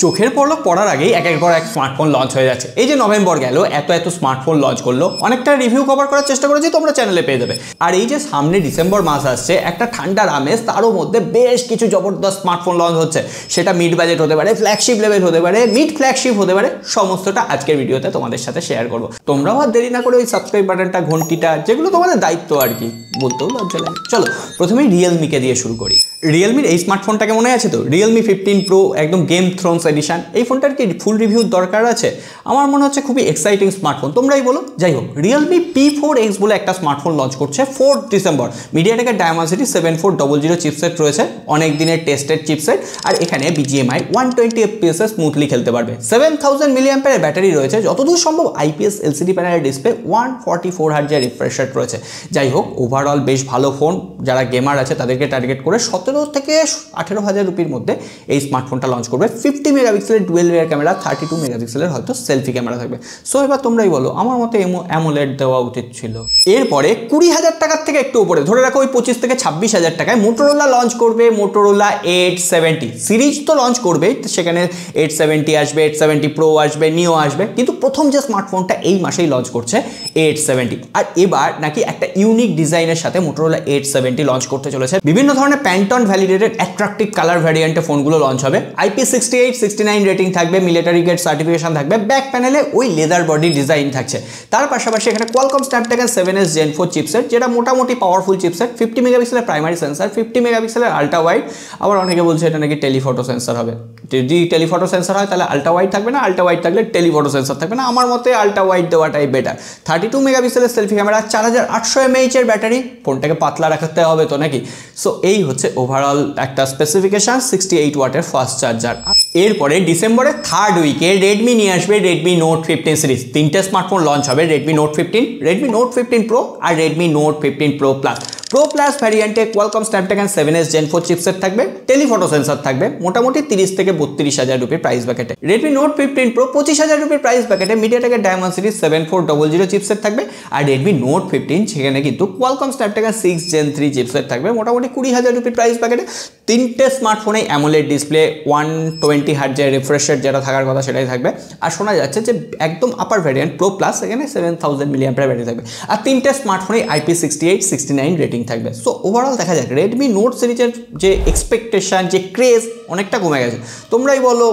চোখের পলক পড়ার আগেই একের পর এক স্মার্টফোন লঞ্চ হয়ে যাচ্ছে। এই যে নভেম্বর গেল, এত স্মার্টফোন লঞ্চ করলো, অনেকটা রিভিউ কভার করার চেষ্টা করেছি, তোমরা চ্যানেলে পেয়ে যাবে। আর এই যে সামনে ডিসেম্বর মাস আসছে, একটা ঠান্ডার আমেজ, তারও মধ্যে বেশ কিছু জবরদস্ত স্মার্টফোন লঞ্চ হচ্ছে। সেটা মিড বাজেট হতে পারে, ফ্ল্যাগশিপ লেভেল হতে পারে, মিড ফ্ল্যাগশিপ হতে পারে, সমস্তটা আজকের ভিডিওতে তোমাদের সাথে শেয়ার করবো। তোমরাও আর দেরি না করে ওই সাবস্ক্রাইব বাটনটা, ঘন্টিটা, যেগুলো তোমাদের দায়িত্ব আর কি, বলতেও লজ্জা লাগে। চলো প্রথমেই রিয়েলমিকে দিয়ে শুরু করি। রিয়েলমির এই স্মার্টফোনটাকে মনে আছে তো, রিয়েলমি 15 প্রো, একদম গেম থ্রোনস এডিশন। এই ফোনটার কি ফুল রিভিউর দরকার আছে? আমার মনে হচ্ছে খুবই এক্সাইটিং স্মার্টফোন, তোমরাই বলো। যাই হোক, রিয়েলমি P4X বলে একটা স্মার্টফোন লঞ্চ করছে 4 ডিসেম্বর। মিডিয়াটেকের ডায়মেনসিটি 7400 চিপসেট রয়েছে, অনেক দিনের টেস্টেড চিপসেট। আর এখানে BGMI 120 FPS স্মুথলি খেলতে পারবে। 7000 mAh ব্যাটারি রয়েছে, যতদূর সম্ভব IPS LCD প্যানেলের ডিসপ্লে, 144 Hz রিফ্রেশ রেট রয়েছে। যাই হোক, ওভারঅল বেশ ভালো ফোন। যারা গেমার আছে তাদেরকে টার্গেট করে 17 থেকে 18,000 রুপির মধ্যে এই স্মার্টফোনটা লঞ্চ করবে। 50 মেগাপিক্সেলের ডুয়েল রিয়ার ক্যামেরা, 32 মেগাপিক্সেলের হয়তো সেলফি ক্যামেরা থাকবে। সো এবার তোমরাই বলো, আমার মতে অ্যামোলেড দেওয়া উচিত ছিল। এরপরে 20,000 টাকার থেকে একটু উপরে, ধরে রাখো ওই 25 থেকে 26,000 টাকায় মোটোরোলা লঞ্চ করবে মোটোরোলা 870 সিরিজ তো লঞ্চ করবে। সেখানে 870 আসবে, 870 প্রো আসবে, নিও আসবে, কিন্তু প্রথম যে স্মার্টফোনটা এই মাসেই লঞ্চ করছে 870। আর এবার নাকি একটা ইউনিক ডিজাইনের সাথে মোটোরোলা 870 লঞ্চ করতে চলেছে। বিভিন্ন ধরনের প্যান্টন ভ্যালিডেটেড অ্যাট্রাকটিভ কালার ভ্যারিয়েন্টে ফোনগুলো লঞ্চ হবে। IP68 69 রেটিং থাকবে, মিলিটারি গ্রেড সার্টিফিকেশন থাকবে, ব্যাক প্যানেলে ওই লেদার বডি ডিজাইন থাকছে। তার পাশাপাশি এখানে Qualcomm Snapdragon 7S Gen 4 chipset, যেটা মোটামুটি পাওয়ারফুল চিপসেট। 50 মেগাপিক্সেলের প্রাইমারি সেন্সার, 50 মেগাপিক্সেলের আল্ট্রা ওয়াইড। আবার অনেকে বলছে এটা নাকি টেলিফটো সেন্সার হবে। যদি টেলিফটো সেন্সার হয় তাহলে আল্ট্রা ওয়াইড থাকবে না, আল্ট্রা ওয়াইড থাকলে টেলিফটো সেন্সার থাকবে না। আমার মতে আল্ট্রা ওয়াইড দেওয়াটাই বেটার। 32 মেগাপিক্সেলের সেলফি ক্যামেরা, 4800 mAh এর ব্যাটারি। ফোনটাকে পাতলা রাখতে হবে তো নাকি। সো এই হচ্ছে ওভারঅল একটা স্পেসিফিকেশন। 68 ওয়াটের ফাস্ট চার্জার। এরপরে ডিসেম্বরের থার্ড উইকে রেডমি নিয়ে আসবে রেডমি নোট 15 সিরিজ। তিনটে স্মার্টফোন লঞ্চ হবে, Redmi note 15, Redmi note 15 pro আর Redmi note 15 pro plus. Pro plus ভ্যারিয়েন্টে Qualcomm Snapdragon 7S Gen 4 chipset থাকবে, টেলিফটো সেন্সার থাকবে, মোটামুটি 30 থেকে 32,000 রুপির প্রাইস ব্যাকেটে। রেডমি নোট 15 প্রো 25,000 রুপির প্রাইস ব্যাকেটে, মিডিয়াটেকের ডায়মেনসিটি 7400 চিপসেট থাকবে। আর রেডমি নোট 15 সেখানে কিন্তু কোয়ালকম স্ন্যাপড্রাগন 6 Gen 3 চিপসেট থাকবে, মোটামুটি 20,000 রুপির প্রাইস ব্যাকেটে। তিনটে স্মার্টফোনে AMOLED display, 120 Hz refresh rate যেটা থাকার কথা সেটাই থাকবে। আর শোনা যাচ্ছে যে একদম আপার ভ্যারিয়েন্ট প্রো প্লাস এখানে 7000 mAh ব্যাটারি থাকবে। আর তিনটে স্মার্টফোনে IP68 69 রেটিং থাকবে। সো ওভারঅল দেখা যাক রেডমি নোট সিরিজের যে এক্সপেকটেশন, যে ক্রেজ অনেকটা কমে গেছে। তোমরাই বলো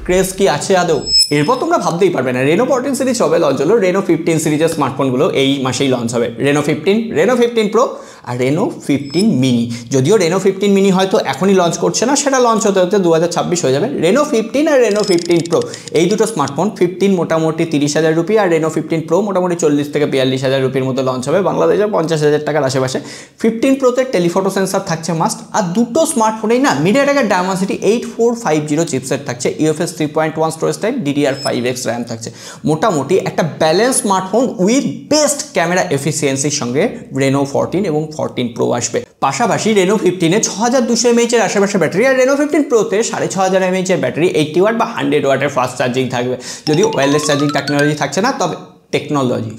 ক্রেজ কি আছে আদৌ? এরপর তোমরা ভাবতেই পারবে না, রেনো 14 সিরিজ হবে লঞ্চ হলো। রেনো 15 সিরিজের স্মার্টফোনগুলো এই মাসেই লঞ্চ হবে। রেনো 15, রেনো 15 প্রো আর রেনো 15 মিনি। যদিও রেনো 15 মিনি হয়তো এখনই লঞ্চ করছে না, সেটা লঞ্চ হতে হতে 2026 হয়ে যাবে। রেনো 15 আর রেনো 15 প্রো এই দুটো স্মার্টফোন, 15 মোটামুটি 30,000 রুপি আর রেনো 15 প্রো মোটামুটি 40 থেকে 42,000 রুপির মতো লঞ্চ হবে, বাংলাদেশে 50,000 টাকার আশেপাশে। 15 প্রোতে টেলিফটো সেন্সার থাকছে মাস্ট। আর দুটো স্মার্টফোনেই না মিডিয়াটেকের ডায়মেনসিটি 8450 চিপসেট থাকছে, UFS 3.1 storage type, DDR5X RAM থাকছে। মোটামুটি একটা balance smartphone with best camera এফিসিয়েন্সির সঙ্গে রেনো 14 এবং 14 প্রো আসবে। পাশাপাশি রেনো 15-এ 6200 mAh এর আশেপাশে ব্যাটারি, আর রেনো 15 প্রোতে 6500 mAh এর ব্যাটারি, 80 ওয়াট বা 100 ওয়াটের ফাস্ট চার্জিং থাকবে। যদিও ওয়্যারলেস চার্জিং টেকনোলজি থাকছে না, তবে টেকনোলজি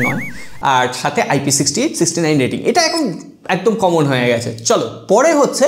নয়। আর সাথে IP68 69 রেটিং, এটা এখন একদম কমন হয়ে গেছে। চলো পরে হচ্ছে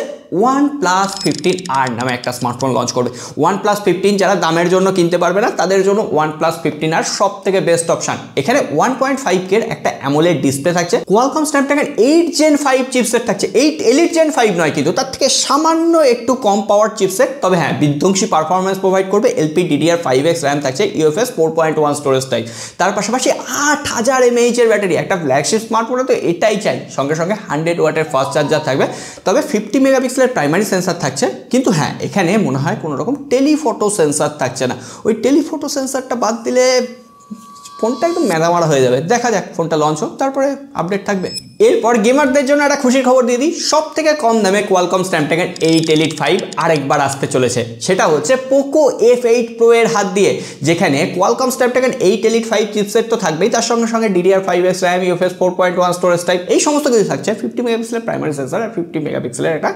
OnePlus 15R নামে একটা স্মার্টফোন লঞ্চ করবে। OnePlus 15 যারা দামের জন্য কিনতে পারবে না তাদের জন্য OnePlus 15R সব থেকে বেস্ট অপশন। এখানে 1.5K একটা অ্যামোলেড ডিসপ্লে থাকছে, কোয়ালকম স্ন্যাপড্রাগন 8 Gen 5 চিপসেট থাকছে। 8 Elite Gen 5 নয় কিন্তু, তার থেকে সামান্য একটু কম পাওয়ার চিপসেট, তবে হ্যাঁ বিধ্বংসী পারফরমেন্স প্রোভাইড করবে। LPDDR5X র্যাম থাকছে, UFS 4.1 স্টোরেজ টাইপ। তার পাশাপাশি 8000 mAh এর ব্যাটারি। একটা ফ্ল্যাগশিপ স্মার্টফোনে তো এটাই চাই। সঙ্গে সঙ্গে 100 ওয়াটের ফাস্ট চার্জার থাকবে, তবে 50 মেগাপিক্সেলের প্রাইমারি সেন্সার থাকছে। কিন্তু হ্যাঁ এখানে মনে হয় কোনো রকম টেলিফটো সেন্সার থাকছে না। ওই টেলিফটো সেন্সারটা বাদ দিলে ফোনটা একদম মেলামারা হয়ে যাবে। দেখা যাক, ফোনটা লঞ্চ হোক, তারপরে আপডেট থাকবে। এরপর গেমারদের জন্য একটা খুশির খবর দিয়ে দিই, সব থেকে কম দামে কোয়ালকম স্ন্যাপড্রাগন 8 Elite 5 আরেকবার আসতে চলেছে। সেটা হচ্ছে পোকো F8 Pro এর হাত দিয়ে, যেখানে কোয়ালকম স্ন্যাপড্রাগন 8 Elite 5 চিপসেট তো থাকবেই, তার সঙ্গে সঙ্গে DDR5X RAM, UFS 4.1 storage type, এই সমস্ত কিছু থাকছে। 50 মেগাপিক্সেলের প্রাইমারি সেন্সার আর 50 মেগাপিক্সেলের একটা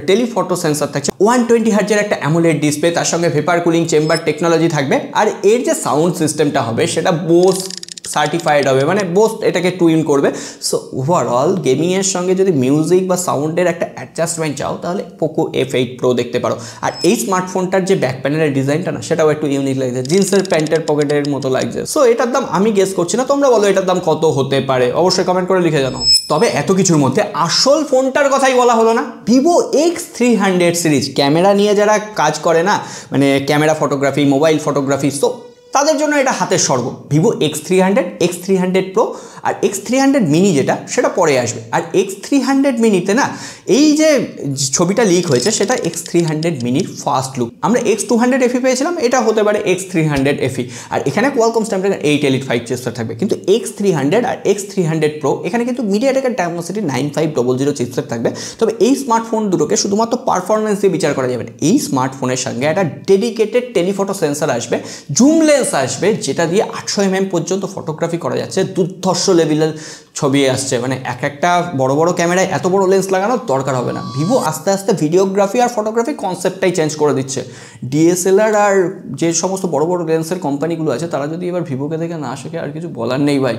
টেলিফটো সেন্সার থাকছে, 120 Hz এর একটা অ্যামোলেড ডিসপ্লে, তার সঙ্গে ভেপার কুলিং চেম্বার টেকনোলজি থাকবে। আর এর যে সাউন্ড সিস্টেমটা হবে সেটা বোস সার্টিফাইড হবে, মানে বোস্ট এটাকে টুইন করবে। সো ওভারঅল গেমিংয়ের সঙ্গে যদি মিউজিক বা সাউন্ডের একটা অ্যাডজাস্টমেন্ট চাও তাহলে পোকো F8 Pro দেখতে পারো। আর এই স্মার্টফোনটার যে ব্যাক প্যানেলের ডিজাইনটা না সেটাও একটু ইউনিক লাগছে, জিন্সের প্যান্টের পকেটের মতো লাগছে। সো এটার দাম আমি গেস করছি না, তোমরা বলো এটার দাম কত হতে পারে, অবশ্যই কমেন্ট করে লিখে জানাও। তবে এত কিছুর মধ্যে আসল ফোনটার কথাই বলা হলো না, ভিভো X300 সিরিজ। ক্যামেরা নিয়ে যারা কাজ করে না, মানে camera photography, mobile photography, so তাদের জন্য এটা হাতের স্বর্গ। ভিভো X300, X300 Pro আর X300 মিনি যেটা সেটা পরে আসবে। আর X300 মিনিতে না এই যে ছবিটা লিক হয়েছে সেটা X300 মিনির ফার্স্ট লুক। আমরা X200 FE পেয়েছিলাম, এটা হতে পারে X300 FE। আর এখানে কোয়ালকম স্ন্যাপড্রাগন 8 Elite 5 চিপসেট থাকবে। কিন্তু X300 আর X300 Pro এখানে কিন্তু মিডিয়াটেকের ডায়মন্ডসিটি 9500 চিপসেট থাকবে। তবে এই স্মার্টফোন দুটোকে শুধুমাত্র পারফরমেন্স দিয়ে বিচার করা যাবে না, এই স্মার্টফোনের সঙ্গে একটা ডেডিকেটেড টেলিফটো সেন্সর আসবে, জুম লেন্স আসবে যেটা দিয়ে 800 mm পর্যন্ত ফটোগ্রাফি করা যাচ্ছে, দুর্ধর্ষ লেভেলের ছবি আসছে। মানে একটা বড় বড় ক্যামেরায় এত বড় লেন্স লাগানোর দরকার হবে না। ভিভো আস্তে আস্তে ভিডিওগ্রাফি আর ফটোগ্রাফি কনসেপ্টটাই চেঞ্জ করে দিচ্ছে। ডিএসএলআর আর যে সমস্ত বড় বড় লেন্সের কোম্পানিগুলো আছে তারা যদি এবার ভিভোকে দেখে না শেখে আর কিছু বলার নেই ভাই।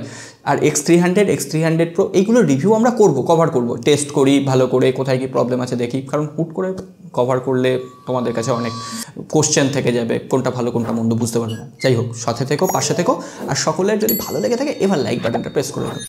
আর X300, X300 Pro এইগুলোর রিভিউ আমরা কভার করব, টেস্ট করি ভালো করে, কোথায় কি প্রবলেম আছে দেখি। কারণ হুট করে কভার করলে তোমাদের কাছে অনেক কোশ্চেন থেকে যাবে, কোনটা ভালো কোনটা মন্দ বুঝতে পারবে না। যাই হোক, সাথে থেকো, পাশে থেকো। আর সকলের যদি ভালো লেগে থাকে এবার লাইক বাটনটা প্রেস করে দাও।